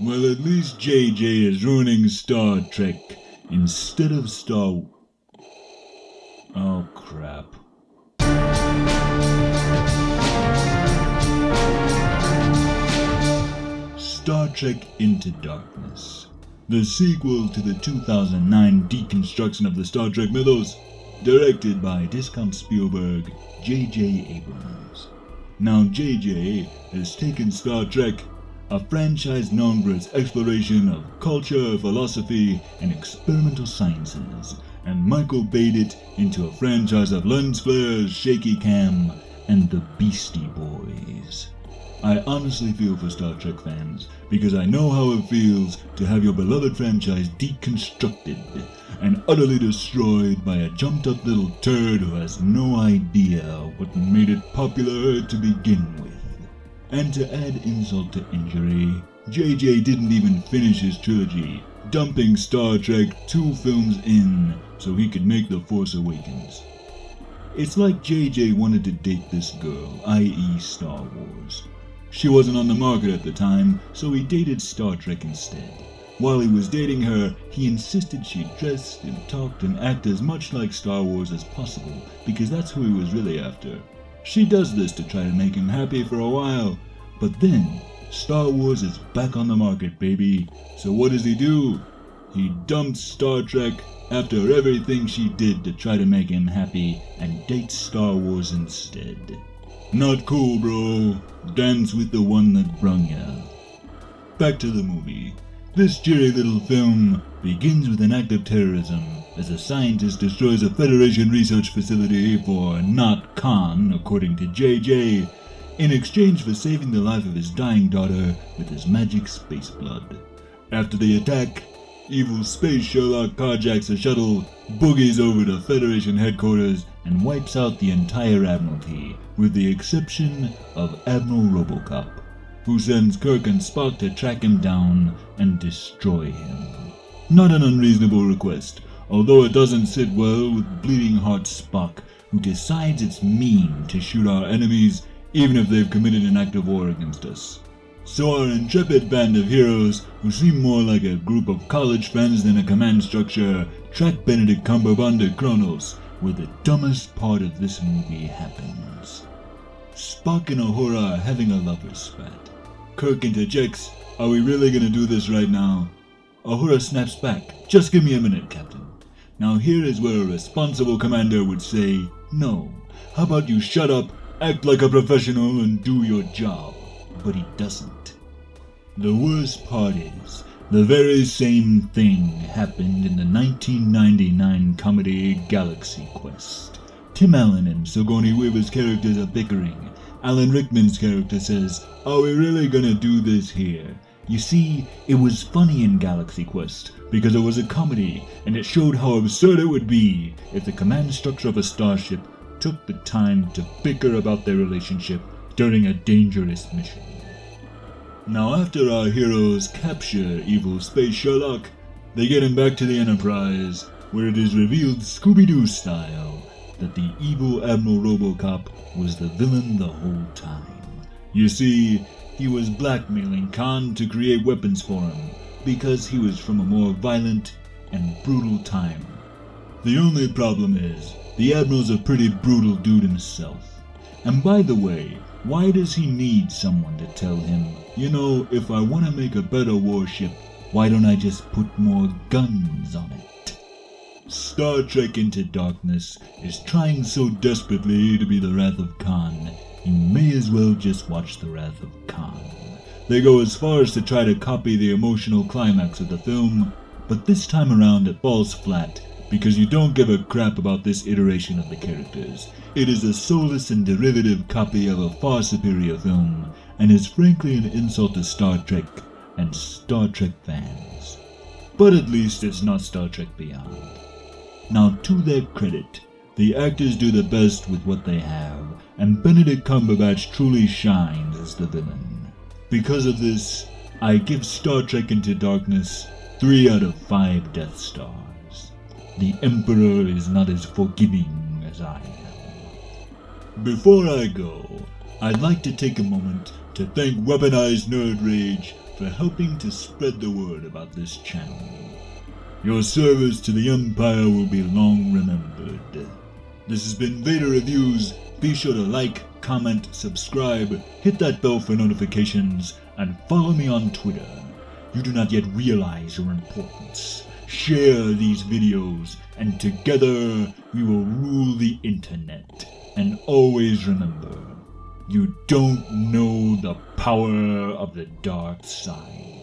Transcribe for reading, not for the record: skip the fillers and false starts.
Well, at least JJ is ruining Star Trek instead of Star... Oh, crap. Star Trek Into Darkness, the sequel to the 2009 deconstruction of the Star Trek mythos, directed by Discount Spielberg, J.J. Abrams. Now J.J. has taken Star Trek, a franchise known for its exploration of culture, philosophy, and experimental sciences, and micro-bait it into a franchise of lens flares, shaky cam, and the Beastie Boys. I honestly feel for Star Trek fans, because I know how it feels to have your beloved franchise deconstructed and utterly destroyed by a jumped-up little turd who has no idea what made it popular to begin with. And to add insult to injury, JJ didn't even finish his trilogy, dumping Star Trek 2 films in so he could make The Force Awakens. It's like JJ wanted to date this girl, i.e. Star Wars. She wasn't on the market at the time, so he dated Star Trek instead. While he was dating her, he insisted she dressed and talked and act as much like Star Wars as possible, because that's who he was really after. She does this to try to make him happy for a while, but then Star Wars is back on the market, baby. So what does he do? He dumped Star Trek after everything she did to try to make him happy and dates Star Wars instead. Not cool, bro. Dance with the one that brung ya. Back to the movie. This cheery little film begins with an act of terrorism as a scientist destroys a Federation research facility for not Khan, according to JJ, in exchange for saving the life of his dying daughter with his magic space blood. After the attack, evil Space Sherlock carjacks a shuttle, boogies over to Federation headquarters, and wipes out the entire Admiralty, with the exception of Admiral Robocop, who sends Kirk and Spock to track him down and destroy him. Not an unreasonable request, although it doesn't sit well with bleeding heart Spock, who decides it's mean to shoot our enemies even if they've committed an act of war against us. So our intrepid band of heroes, who seem more like a group of college friends than a command structure, track Benedict Cumberbatch to Kronos, where the dumbest part of this movie happens. Spock and Uhura are having a lover's spat. Kirk interjects, "Are we really gonna do this right now?" Uhura snaps back, "Just give me a minute, Captain." Now here is where a responsible commander would say, "No, how about you shut up, act like a professional, and do your job." But he doesn't. The worst part is, the very same thing happened in the 1999 comedy Galaxy Quest. Tim Allen and Sigourney Weaver's characters are bickering. Alan Rickman's character says, "Are we really gonna do this here?" You see, it was funny in Galaxy Quest because it was a comedy, and it showed how absurd it would be if the command structure of a starship took the time to bicker about their relationship during a dangerous mission. Now after our heroes capture evil Space Sherlock, they get him back to the Enterprise, where it is revealed Scooby-Doo style that the evil Admiral Robocop was the villain the whole time. You see, he was blackmailing Khan to create weapons for him, because he was from a more violent and brutal time. The only problem is, the Admiral's a pretty brutal dude himself. And by the way, why does he need someone to tell him, you know, if I want to make a better warship, why don't I just put more guns on it? Star Trek Into Darkness is trying so desperately to be the Wrath of Khan, you may as well just watch the Wrath of Khan. They go as far as to try to copy the emotional climax of the film, but this time around it falls flat, because you don't give a crap about this iteration of the characters. It is a soulless and derivative copy of a far superior film, and is frankly an insult to Star Trek and Star Trek fans. But at least it's not Star Trek Beyond. Now to their credit, the actors do the best with what they have, and Benedict Cumberbatch truly shines as the villain. Because of this, I give Star Trek Into Darkness 3 out of 5 Death Stars. The Emperor is not as forgiving as I am. Before I go, I'd like to take a moment to thank Weaponized Nerd Rage for helping to spread the word about this channel. Your service to the Empire will be long remembered. This has been Vader Reviews. Be sure to like, comment, subscribe, hit that bell for notifications, and follow me on Twitter. You do not yet realize your importance. Share these videos, and together we will rule the internet. And always remember, you don't know the power of the dark side.